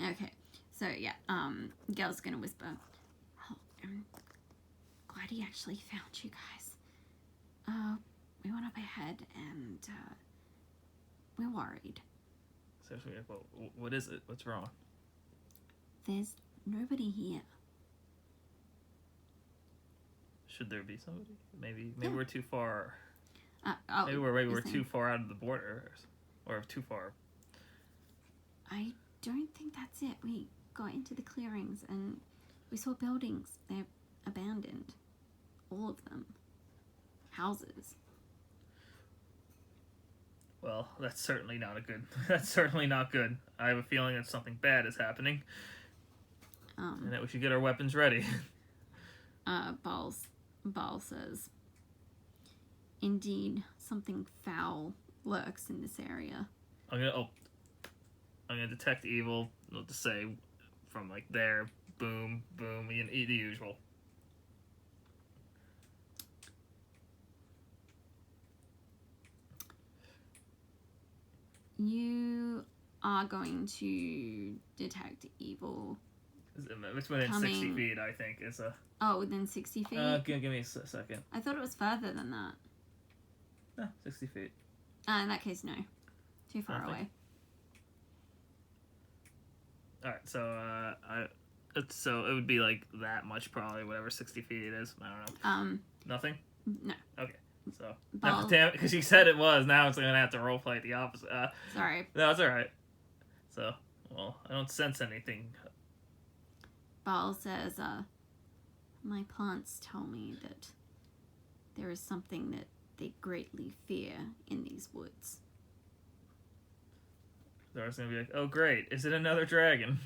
Okay. So, yeah, Gail's gonna whisper, oh, I'm glad he actually found you guys. We went up ahead and, we're worried. So, well, what is it? What's wrong? There's nobody here. Should there be somebody? Maybe we're too far. Maybe we're too far out of the border, or too far. I don't think that's it. We got into the clearings and we saw buildings. They're abandoned. All of them. Houses. Well, that's certainly not a good. That's certainly not good. I have a feeling that something bad is happening, and that we should get our weapons ready. Baal says, indeed, something foul lurks in this area. I'm gonna detect evil. I'll just say, from like there, boom, boom, the usual. You are going to detect evil. It's within 60 feet, I think. It's a. Oh, within 60 feet? Give me a second. I thought it was further than that. No, 60 feet. In that case, no. Too far away. Alright, so, so it would be like that much, probably, whatever 60 feet it is. I don't know. Nothing? No. Okay. So, damn, because you said it was, now it's gonna have to roleplay the opposite. Sorry. No, it's alright. So, well, I don't sense anything. Baal says, my plants tell me that there is something that they greatly fear in these woods. Dora's gonna be like, oh great, is it another dragon?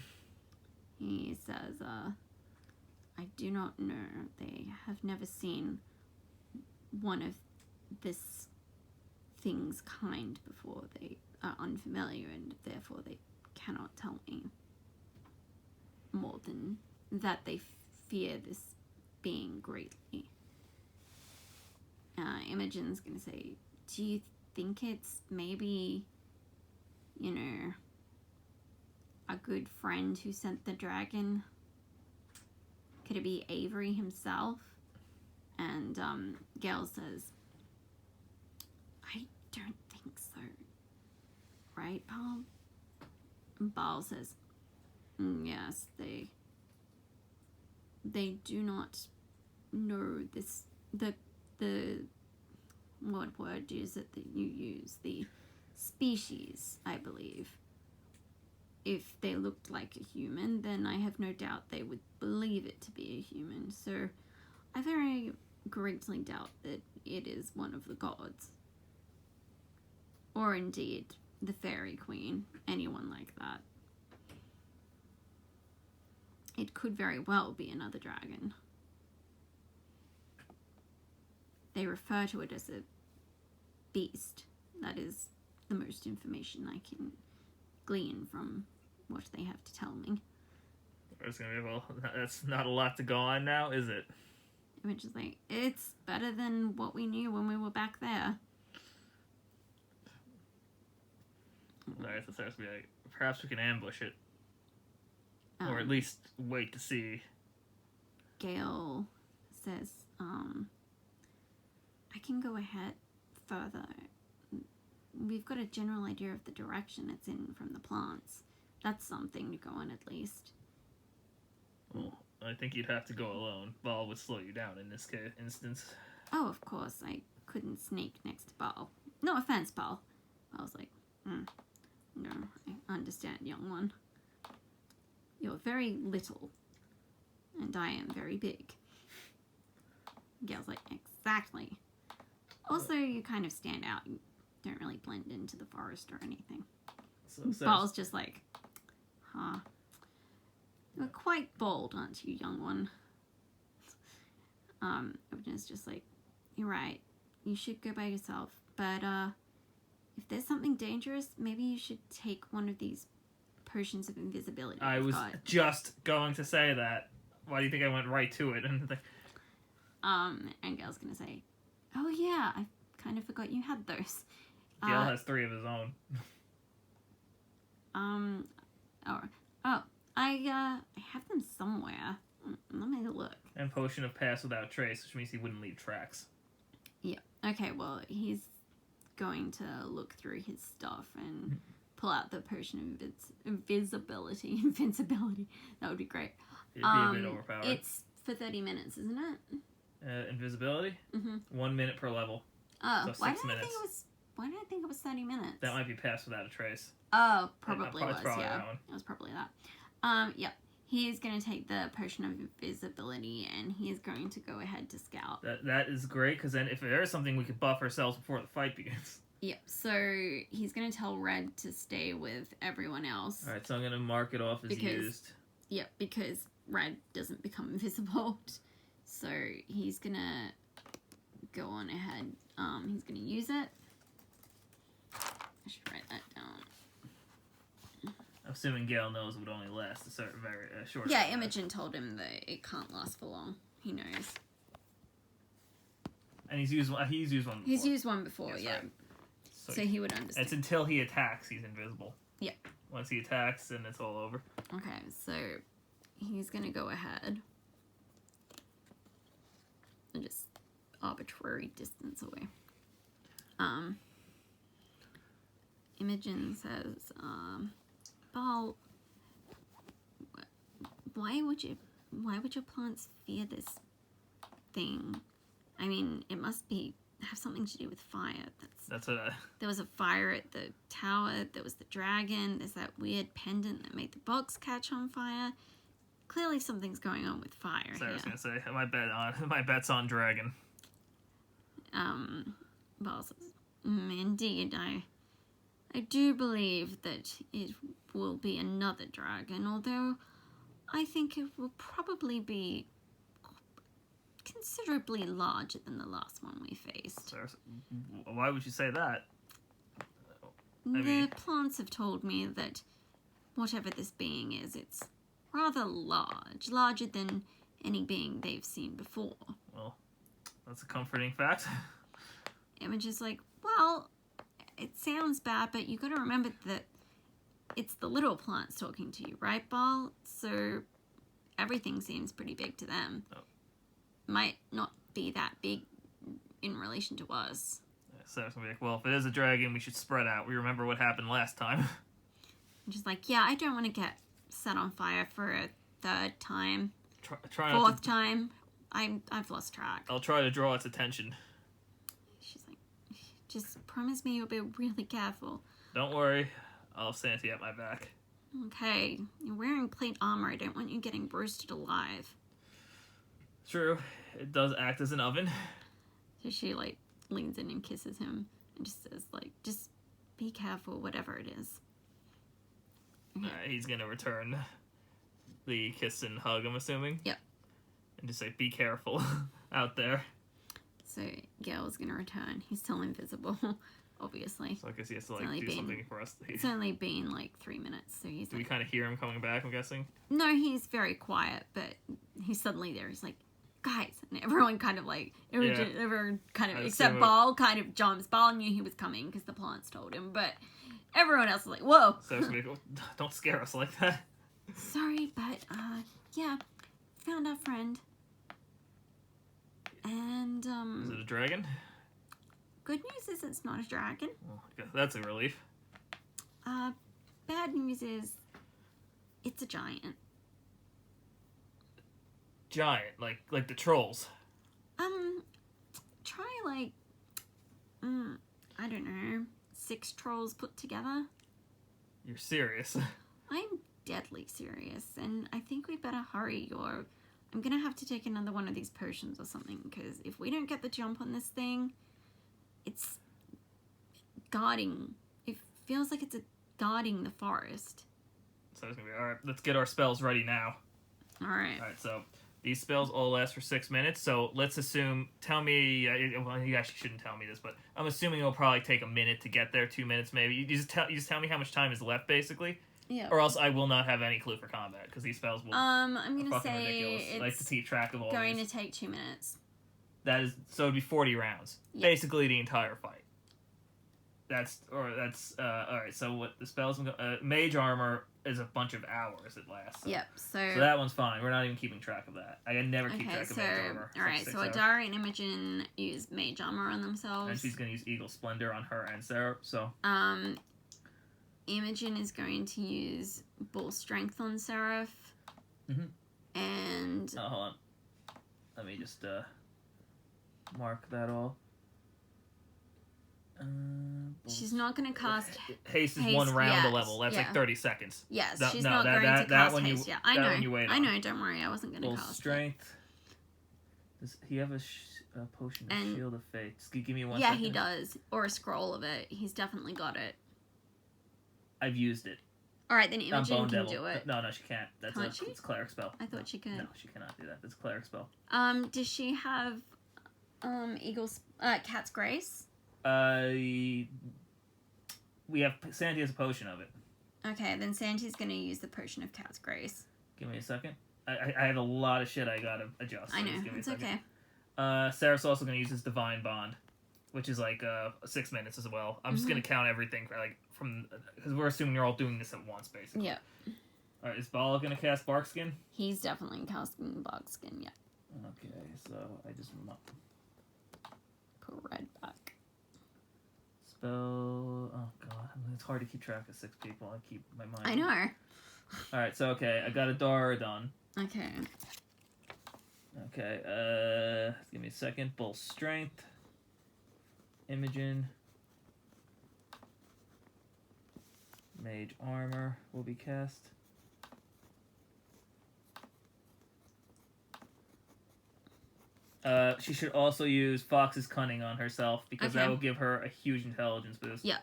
He says, I do not know. They have never seen one of this thing's kind before. They are unfamiliar and therefore they cannot tell me more than that they fear this being greatly. Imogen's gonna say, do you think it's maybe, you know, a good friend who sent the dragon? Could it be Avery himself? And Gail says, I don't think so. Right, Baal? And Baal says, yes, they do not know this, the what word is it that you use? The species, I believe. If they looked like a human, then I have no doubt they would believe it to be a human. So I very greatly doubt that it is one of the gods. Or indeed, the fairy queen, anyone like that. It could very well be another dragon. They refer to it as a beast. That is the most information I can glean from what they have to tell me. It's gonna be, well, that's not a lot to go on now, is it? Which is like, it's better than what we knew when we were back there. Alright, so Sarah's gonna be like, perhaps we can ambush it. Or at least wait to see. Gail says, I can go ahead further. We've got a general idea of the direction it's in from the plants. That's something to go on at least. Well, I think you'd have to go alone. Baal would slow you down in this instance. Oh, of course. I couldn't sneak next to Baal. No offense, Baal. I was like, no, I understand, young one. You're very little, and I am very big. Gail's like, exactly. Also, you kind of stand out. You don't really blend into the forest or anything. So Baal's just like, huh. You're quite bold, aren't you, young one? Imogen's just like, you're right. You should go by yourself. But, if there's something dangerous, maybe you should take one of these potions of invisibility. I was just going to say that. Why do you think I went right to it? And Gail's gonna say, oh yeah, I kind of forgot you had those. Gail has 3 of his own. I have them somewhere. Let me look. And potion of pass without trace, which means he wouldn't leave tracks. Yeah. Okay, well, he's going to look through his stuff and pull out the potion of invisibility. Invincibility. That would be great. It'd be a bit overpowered. It's for 30 minutes, isn't it? Invisibility? Mm-hmm. 1 minute per level. Oh, So 6 minutes. Why did I think it was 30 minutes? That might be pass without a trace. Oh, probably was, probably yeah. that one. It was probably that. Yep. He's going to take the potion of invisibility, and he's going to go ahead to scout. That is great, because then if there is something, we could buff ourselves before the fight begins. Yep, so he's going to tell Red to stay with everyone else. Alright, so I'm going to mark it off as used. Yep, because Red doesn't become invisible. So he's going to go on ahead. He's going to use it. I should write that down. I'm assuming Gale knows it would only last a certain very short Yeah, time. Imogen told him that it can't last for long. He knows. And he's used one before. He's used one before, Yes, yeah. right. So he would understand. It's until he attacks, he's invisible. Yep. Once he attacks, then it's all over. Okay, so he's gonna go ahead and just arbitrary distance away. Imogen says, Bal, why would your plants fear this thing? I mean, it must have something to do with fire. That's what There was a fire at the tower, there was the dragon, there's that weird pendant that made the box catch on fire. Clearly something's going on with fire I was here. gonna say. My bet's on dragon. Bal says, indeed, I do believe that it will be another dragon, although I think it will probably be considerably larger than the last one we faced. Why would you say that? The plants have told me that whatever this being is, it's rather large, larger than any being they've seen before. Well, that's a comforting fact. Imogen's like, well, it sounds bad, but you gotta remember that it's the little plants talking to you, right, Bal? So everything seems pretty big to them. Oh. Might not be that big in relation to us. So I was gonna be like, well, if it is a dragon, we should spread out. We remember what happened last time. I'm just like, yeah, I don't want to get set on fire for a third time, Fourth time. I've lost track. I'll try to draw its attention. She's like, just promise me you'll be really careful. Don't worry, I'll have Santi at my back. Okay, you're wearing plate armor. I don't want you getting roasted alive. True, it does act as an oven. So she like leans in and kisses him and just says like, just be careful, whatever it is. Okay. He's gonna return the kiss and hug, I'm assuming. Yep. And just say, be careful out there. So Gale's gonna return. He's still invisible, obviously. So I guess he has to like do something for us. It's only been like 3 minutes, so he's. Do we kind of hear him coming back? I'm guessing. No, he's very quiet, but he's suddenly there. He's like, guys, and everyone kind of like, everyone kind of, except Bal kind of jumps. Bal knew he was coming because the plants told him, but everyone else is like, whoa. So it's like, don't scare us like that. Sorry, but yeah, found our friend. And Is it a dragon? good news is it's not a dragon. Oh, that's a relief. Bad news is it's a giant. Giant, like the trolls. Try like, I don't know, 6 trolls put together. You're serious. I'm deadly serious, and I think we better hurry, or I'm gonna have to take another one of these potions or something, because if we don't get the jump on this thing, it's guarding. It feels like it's guarding the forest. So it's gonna be, alright, let's get our spells ready now. Alright. Alright, so these spells all last for 6 minutes, so let's assume, tell me, well, you actually shouldn't tell me this, but I'm assuming it'll probably take a minute to get there, 2 minutes maybe. You just tell me how much time is left, basically. Yeah. Or else I will not have any clue for combat, because these spells will I'm gonna fucking say ridiculous. I like to keep track of all going these. to take 2 minutes. That is, so it'd be 40 rounds. Yeah. Basically the entire fight. That's all right. So what the spells? Mage armor is a bunch of hours it lasts. Yep. So that one's fine. We're not even keeping track of that. I never keep track of mage armor. All right. So Adara and Imogen use mage armor on themselves, and she's gonna use Eagle Splendor on her and Sarah. So Imogen is going to use Bull Strength on Seraph. And hold on. Let me just mark that all. She's not going to cast haste. Is one round a level. That's like 30 seconds. Yes, she's not going to cast haste. Yeah, I know. I know. Don't worry. I wasn't going to cast strength. Does he have a potion of Shield of Fate? Just give me one. Yeah, second. he does. Or a scroll of it. He's definitely got it. I've used it. All right, then Imogen can do it. No, she can't. It's a cleric spell. I thought she could. No, she cannot do that. It's a cleric spell. Does she have Cat's Grace? We have Sandy has a potion of it. Okay, then Sandy's gonna use the potion of Cat's Grace. Give me a second. I have a lot of shit I gotta adjust. I know, it's okay. Sarah's also gonna use his Divine Bond, which is like 6 minutes as well. I'm just gonna count everything for because we're assuming you're all doing this at once, basically. Yeah. All right, is Bala gonna cast Barkskin? He's definitely casting Barkskin. Yeah. Okay, so I just put red back. Spell. Oh god, it's hard to keep track of 6 people. I keep my mind. I know. All right, so okay, I got Adara done. Okay. Okay. Give me a second. Bull Strength. Imogen. Mage Armor will be cast. She should also use Fox's Cunning on herself because that will give her a huge intelligence boost. Yeah.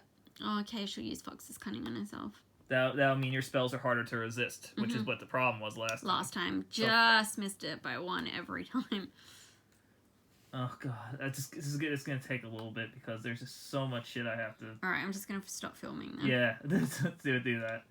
Okay, she'll use Fox's Cunning on herself. That'll mean your spells are harder to resist, which is what the problem was last time. Just missed it by 1 every time. Oh god, it's gonna take a little bit because there's just so much shit I have to. All right, I'm just gonna stop filming now. Yeah, do that.